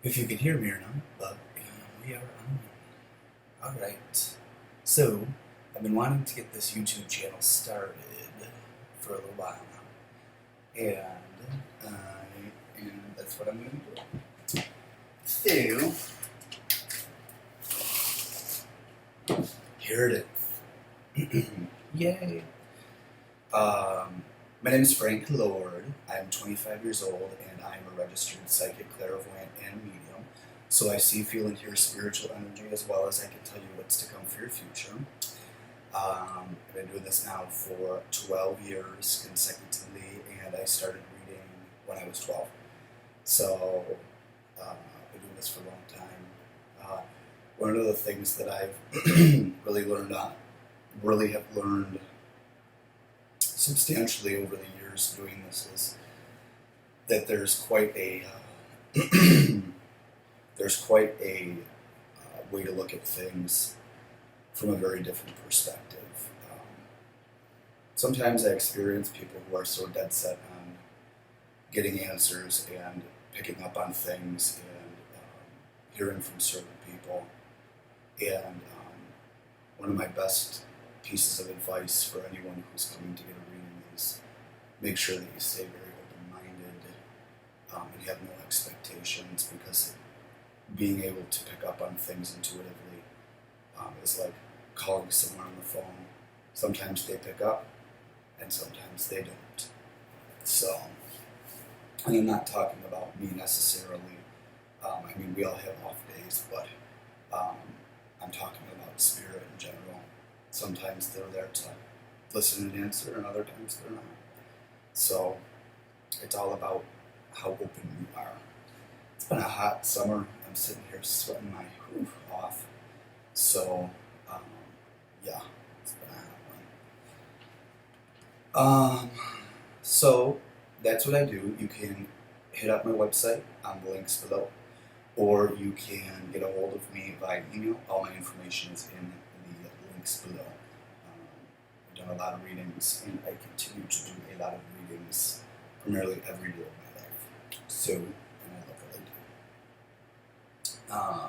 If you can hear me or not, but we are on. Alright. So, I've been wanting to get this YouTube channel started for a little while now. And that's what I'm going to do. So, here it is. Yay. My name is Frank Lord. I'm 25 years old and I'm a registered psychic, clairvoyant, and medium. So I see, feel, and hear spiritual energy as well as I can tell you what's to come for your future. I've been doing this now for 12 years consecutively, and I started reading when I was 12. So I've been doing this for a long time. One of the things that I've really have learned substantially over the years doing this is that there's quite a way to look at things from a very different perspective. Sometimes I experience people who are so dead set on getting answers and picking up on things and hearing from certain people. And one of my best pieces of advice for anyone who's coming to get a reading is make sure that you stay very open-minded and have no expectations, because being able to pick up on things intuitively is like calling someone on the phone. Sometimes they pick up and sometimes they don't. So, and I'm not talking about me necessarily. I mean, we all have off days, but I'm talking about spirit in general. Sometimes they're there to listen and answer, and other times they're not. So it's all about how open you are. It's been a hot summer. I'm sitting here sweating my hoof off. So, yeah, it's been a hot one. So that's what I do. You can hit up my website on the links below, or you can get a hold of me via email. All my information is in the links below. I've done a lot of readings, and I continue to do a lot of readings primarily every day of my life. So, and I love what I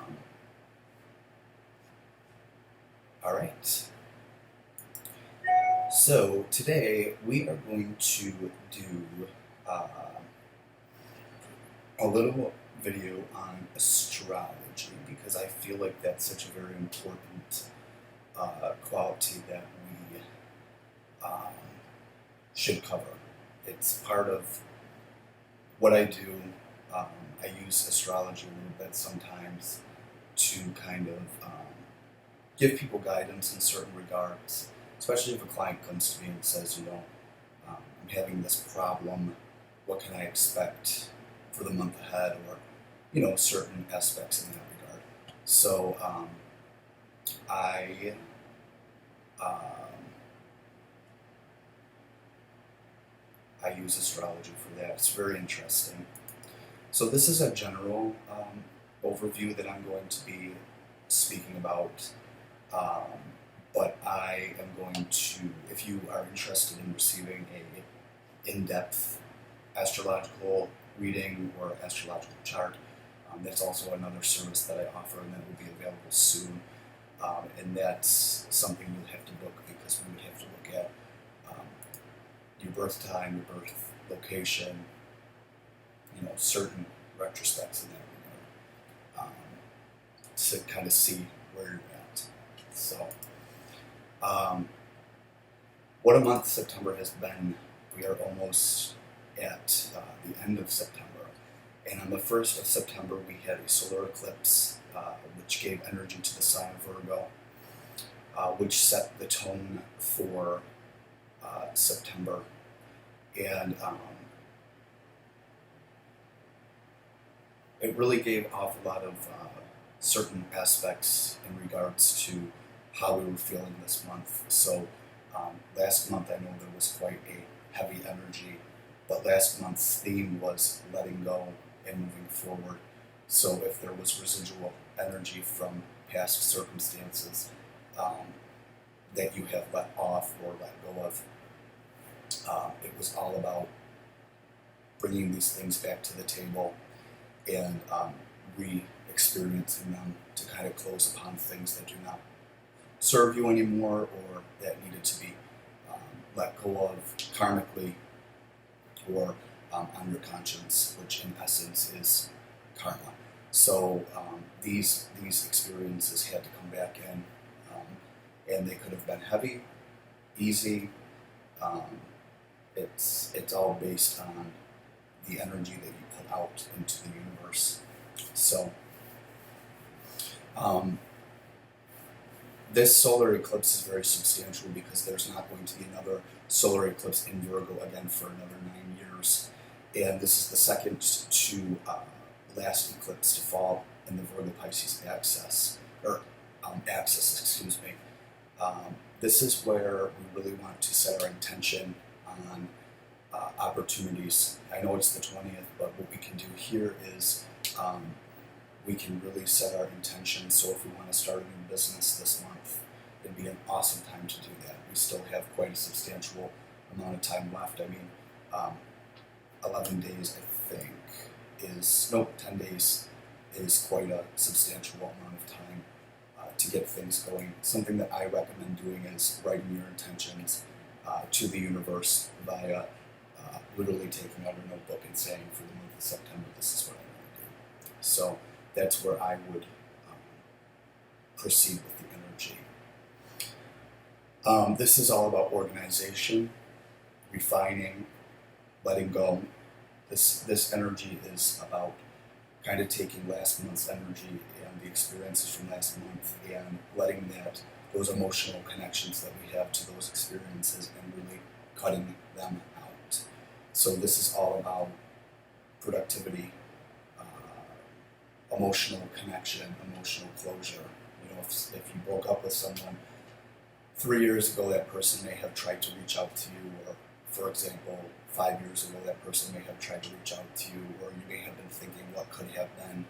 do. Alright. So, today we are going to do a little video on astrology, because I feel like that's such a very important quality that we should cover. It's part of what I do. I use astrology a little bit sometimes to kind of give people guidance in certain regards, especially if a client comes to me and says, I'm having this problem, what can I expect for the month ahead, or, certain aspects in that regard. So, I use astrology for that. It's very interesting. So this is a general overview that I'm going to be speaking about, but I am going to, if you are interested in receiving a in-depth astrological reading or astrological chart, that's also another service that I offer, and that will be available soon. And that's something you'll have to book, because we would have to look at your birth time, your birth location, certain retrospects in that regard, to kind of see where you're at. So, what a month September has been. We are almost at the end of September. And on the 1st of September, we had a solar eclipse, which gave energy to the sign of Virgo. which set the tone for September. And it really gave off a lot of certain aspects in regards to how we were feeling this month. So last month I know there was quite a heavy energy, but last month's theme was letting go and moving forward. So if there was residual energy from past circumstances that you have let off or let go of, it was all about bringing these things back to the table and re-experiencing them to kind of close upon things that do not serve you anymore or that needed to be let go of karmically or on your conscience, which in essence is karma. So these experiences had to come back in, and they could have been heavy, easy. It's all based on the energy that you put out into the universe. So this solar eclipse is very substantial because there's not going to be another solar eclipse in Virgo again for another 9 years. And this is the second to last eclipse to fall in the Virgo Pisces axis, excuse me. This is where we really want to set our intention on opportunities. I know it's the 20th, but what we can do here is we can really set our intention. So if we want to start a new business this month, it'd be an awesome time to do that. We still have quite a substantial amount of time left. I mean, 11 days, I think, 10 days is quite a substantial amount of time to get things going. Something that I recommend doing is writing your intentions to the universe via literally taking out a notebook and saying, for the month of September, this is what I want to do. So that's where I would proceed with the energy. This is all about organization, refining, letting go. This energy is about kind of taking last month's energy and the experiences from last month and letting those emotional connections that we have to those experiences and really cutting them out. So this is all about productivity, emotional connection, emotional closure. You know, if you broke up with someone 3 years ago, that person may have tried to reach out to you, or for example, 5 years ago, that person may have tried to reach out to you, or you may have been thinking what could have been,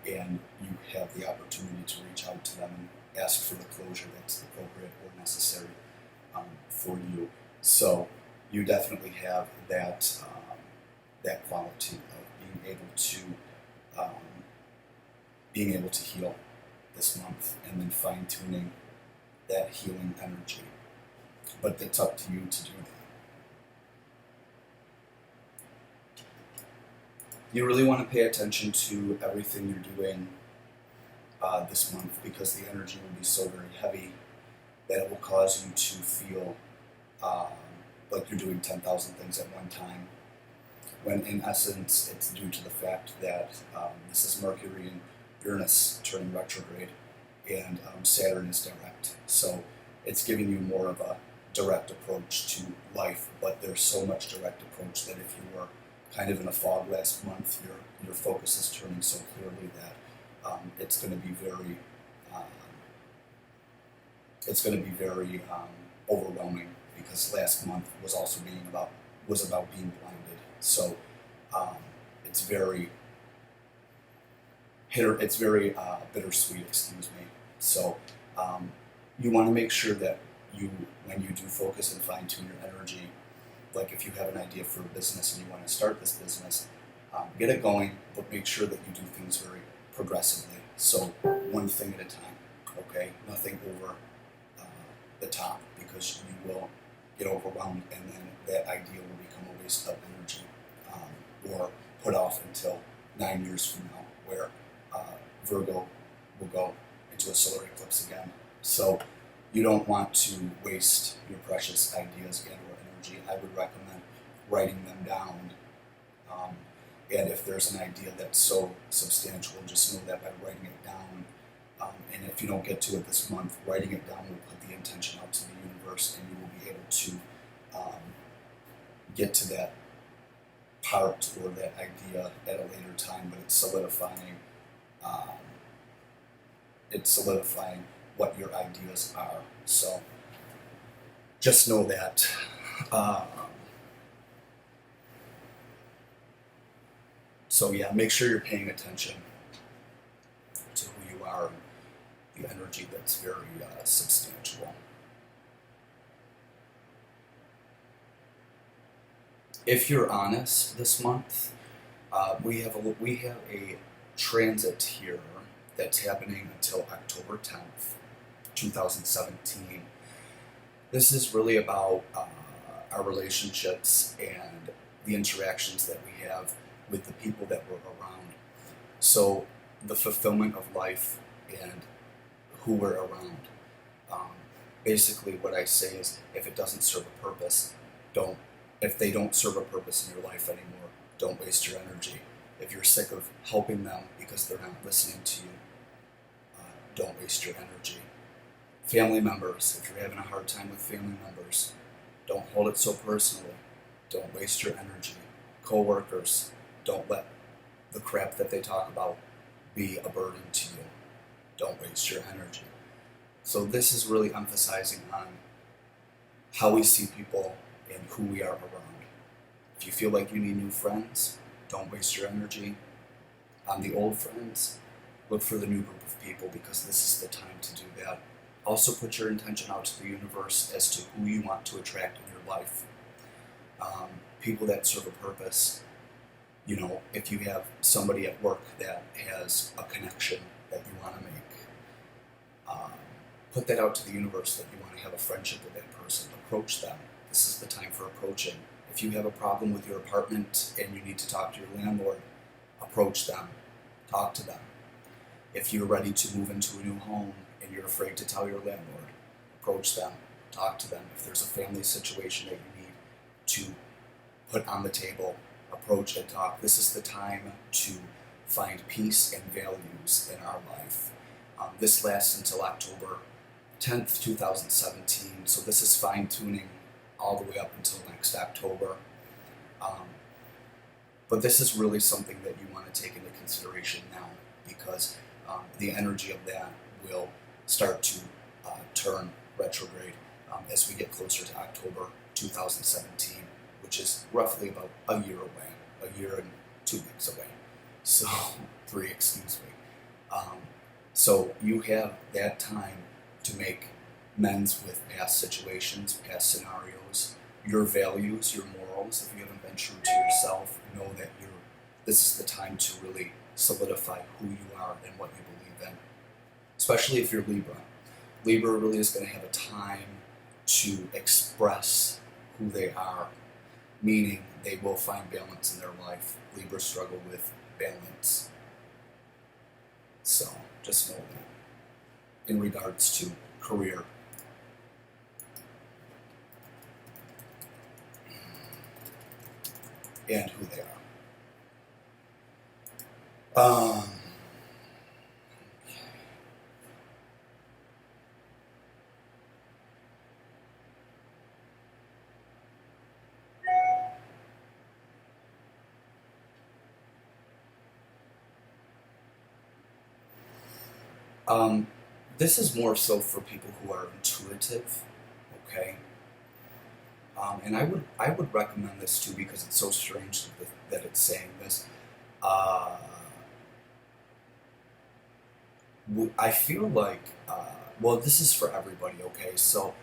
and you have the opportunity to reach out to them and ask for the closure that's appropriate or necessary for you. So you definitely have that quality of being able to heal this month, and then fine tuning that healing energy. But it's up to you to do that. You really want to pay attention to everything you're doing this month, because the energy will be so very heavy that it will cause you to feel like you're doing 10,000 things at one time, when in essence it's due to the fact that this is Mercury and Uranus turning retrograde, and Saturn is direct. So it's giving you more of a direct approach to life, but there's so much direct approach that if you were kind of in a fog last month, your focus is turning so clearly that it's going to be very overwhelming, because last month was also about being blinded. So it's very bittersweet, excuse me. So you want to make sure that when you do focus and fine tune your energy, like if you have an idea for a business and you want to start this business, get it going, but make sure that you do things very progressively. So one thing at a time, okay? Nothing over the top, because you will get overwhelmed, and then that idea will become a waste of energy, or put off until 9 years from now, where Virgo will go into a solar eclipse again. So you don't want to waste your precious ideas and or energy. I would recommend writing them down. And if there's an idea that's so substantial, just know that by writing it down, And if you don't get to it this month, writing it down will put the intention out to the universe, and you will be able to get to that part or that idea at a later time. But um, it's solidifying what your ideas are. So just know that. So yeah, make sure you're paying attention to who you are and the energy that's very substantial. If you're honest this month, we have a transit here that's happening until October 10th, 2017. This is really about our relationships and the interactions that we have with the people that we're around. So the fulfillment of life and who we're around. Um, Basically, what I say is, if it doesn't serve a purpose, don't. If they don't serve a purpose in your life anymore, don't waste your energy. If you're sick of helping them because they're not listening to you, don't waste your energy. Family members, if you're having a hard time with family members, don't hold it so personally. Don't waste your energy. Co-workers, don't let the crap that they talk about be a burden to you. Don't waste your energy. So this is really emphasizing on how we see people and who we are around. If you feel like you need new friends, don't waste your energy on the old friends. Look for the new group of people, because this is the time to do that. Also put your intention out to the universe as to who you want to attract in your life. People that serve a purpose. You know, if you have somebody at work that has a connection that you want to make, put that out to the universe that you want to have a friendship with that person. Approach them. This is the time for approaching. If you have a problem with your apartment and you need to talk to your landlord, approach them. Talk to them. If you're ready to move into a new home and you're afraid to tell your landlord, approach them. Talk to them. If there's a family situation that you need to put on the table, approach and talk. This is the time to find peace and values in our life. This lasts until October 10th, 2017, so this is fine-tuning all the way up until next October. But this is really something that you want to take into consideration now, because the energy of that will start to turn retrograde as we get closer to October 2017, which is roughly about a year away, a year and 2 weeks away. So, 3, excuse me. So you have that time to make amends with past situations, past scenarios, your values, your morals. If you haven't been true to yourself, know that this is the time to really solidify who you are and what you believe in. Especially if you're Libra. Libra really is going to have a time to express who they are, meaning they will find balance in their life. Libra struggle with balance. So just know that. In regards to career, and who they are. This is more so for people who are intuitive, okay? And I would recommend this too, because it's so strange that it's saying this. I feel like, well, this is for everybody, okay? So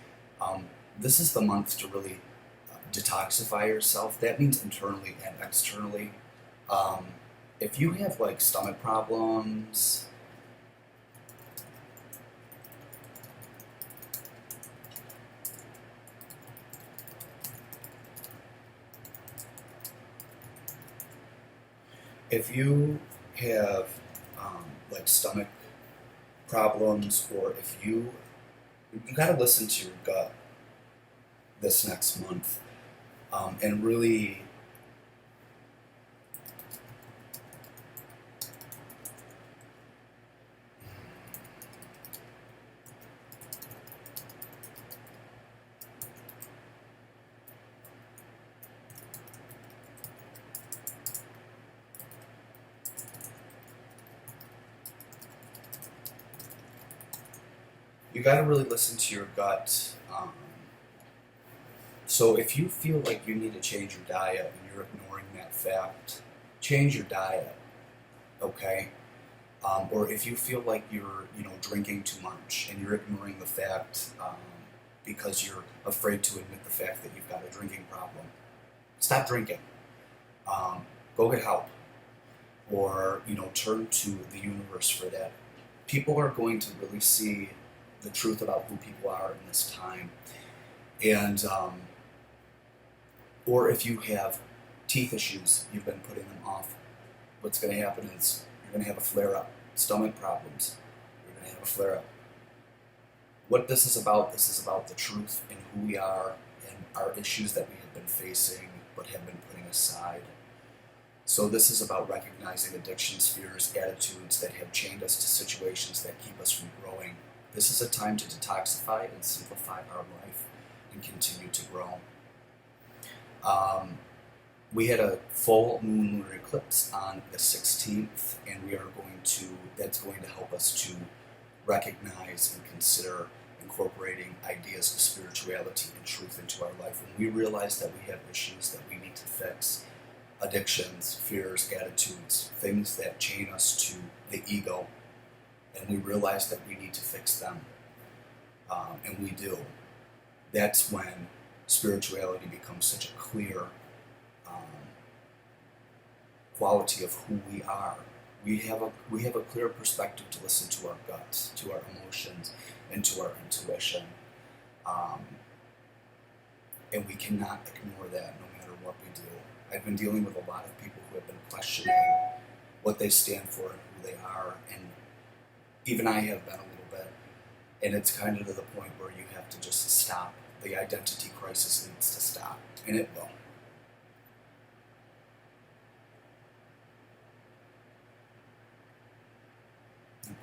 this is the month to really detoxify yourself. That means internally and externally. If you have like stomach problems, if you have like stomach problems, or if you gotta listen to your gut this next month, and really You got to really listen to your gut. So if you feel like you need to change your diet and you're ignoring that fact, change your diet, okay? Or if you feel like you're, drinking too much and you're ignoring the fact because you're afraid to admit the fact that you've got a drinking problem, stop drinking. Go get help, or turn to the universe for that. People are going to really see the truth about who people are in this time, and or if you have teeth issues, you've been putting them off. What's going to happen is you're going to have a flare up. Stomach problems, you're going to have a flare up. What this is about the truth and who we are and our issues that we have been facing but have been putting aside. So this is about recognizing addictions, fears, attitudes that have chained us to situations that keep us from growing. This is a time to detoxify and simplify our life and continue to grow. We had a full moon lunar eclipse on the 16th, and that's going to help us to recognize and consider incorporating ideas of spirituality and truth into our life. When we realize that we have issues that we need to fix, addictions, fears, attitudes, things that chain us to the ego, and we realize that we need to fix them, and we do, that's when spirituality becomes such a clear quality of who we are. We have a clear perspective to listen to our guts, to our emotions, and to our intuition, and we cannot ignore that no matter what we do. I've been dealing with a lot of people who have been questioning what they stand for and who they are, and even I have been a little bit, and it's kind of to the point where you have to just stop. The identity crisis needs to stop, and it will.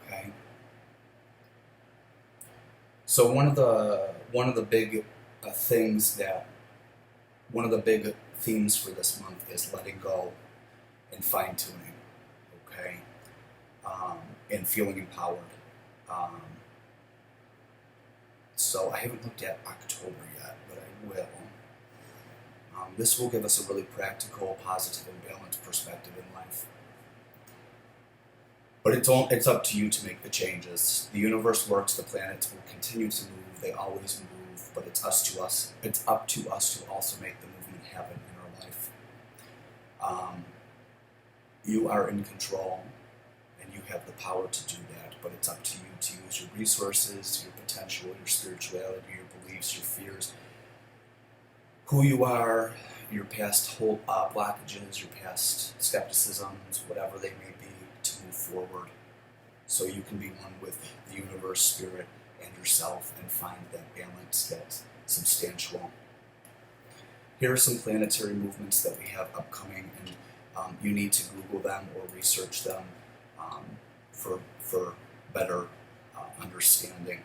Okay. So one of the big things that one of the big themes for this month is letting go and fine tuning. Okay, and feeling empowered. Um, so I haven't looked at October yet, but I will. This will give us a really practical, positive, and balanced perspective in life. But it's up to you to make the changes. The universe works, the planets will continue to move, they always move, but it's up to us to also make the movement happen in our life. You are in control and you have the power to do that, but it's up to you to use your resources, your potential, your spirituality, your beliefs, your fears, who you are, your past blockages, your past skepticisms, whatever they may be, to move forward so you can be one with the universe, spirit, and yourself and find that balance that's substantial. Here are some planetary movements that we have upcoming, and you need to Google them or research them for better understanding.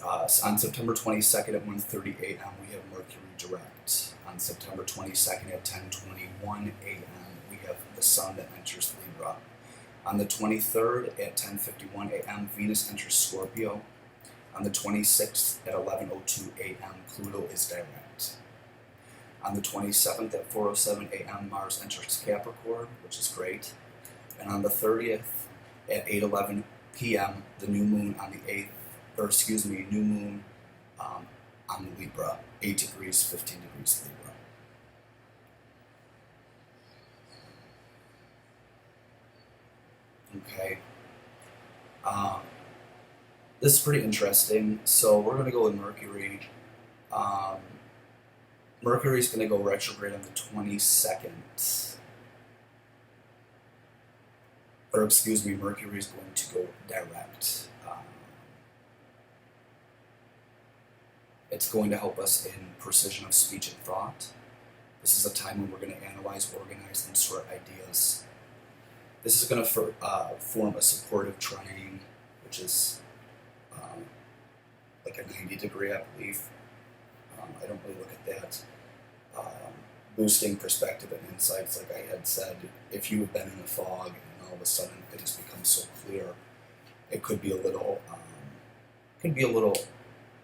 On September 22nd at 1:30 a.m. we have Mercury direct. On September 22nd at 10:21 a.m. we have the Sun that enters Libra. On the 23rd at 10:51 a.m. Venus enters Scorpio. On the 26th at 11:02 a.m. Pluto is direct. On the 27th at 4:07 a.m. Mars enters Capricorn, which is great. And on the 30th at 8:11 p.m. the new moon on the 8th, new moon on the Libra, 8 degrees, 15 degrees Libra. Okay. This is pretty interesting. So we're going to go with Mercury. Um, Mercury is going to go retrograde on the 22nd. Or excuse me, Mercury is going to go direct. It's going to help us in precision of speech and thought. This is a time when we're going to analyze, organize, and sort ideas. This is going to form a supportive trine, which is like a 90-degree, I believe. I don't really look at that. Boosting perspective and insights, like I had said, if you have been in a fog and all of a sudden it has become so clear, it could be a little can be a little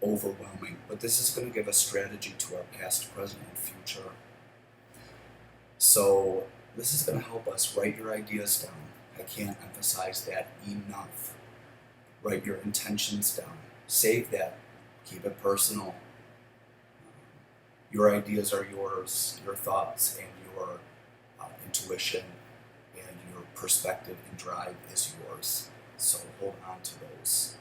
overwhelming, but this is going to give a strategy to our past, present, and future. So this is going to help us write your ideas down. I can't emphasize that enough. Write your intentions down. Save that. Keep it personal. Your ideas are yours. Your thoughts and your intuition and your perspective and drive is yours. So hold on to those.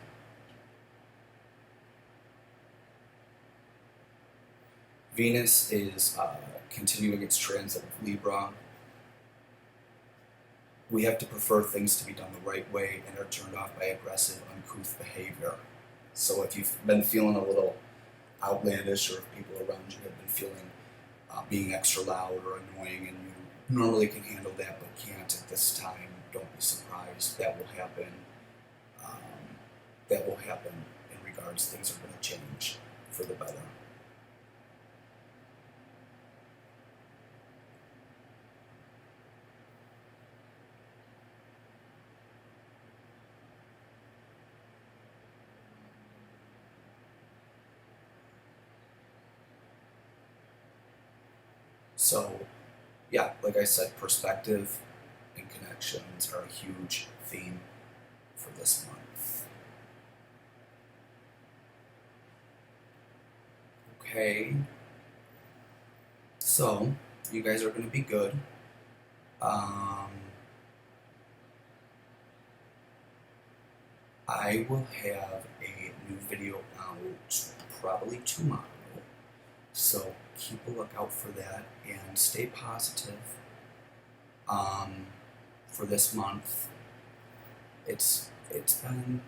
Venus is continuing its transit of Libra. We have to prefer things to be done the right way and are turned off by aggressive, uncouth behavior. So if you've been feeling a little outlandish, or if people around you have been feeling being extra loud or annoying, and you normally can handle that but can't at this time, don't be surprised. That will happen. That will happen in regards. Things are going to change for the better. So, yeah, like I said, perspective and connections are a huge theme for this month. Okay, so you guys are going to be good. I will have a new video out probably tomorrow. So keep a lookout for that and stay positive. For this month, it's been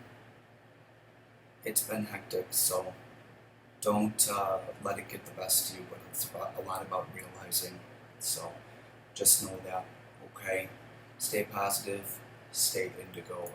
hectic, so don't let it get the best of you. But it's a lot about realizing. So just know that. Okay, stay positive, stay indigo.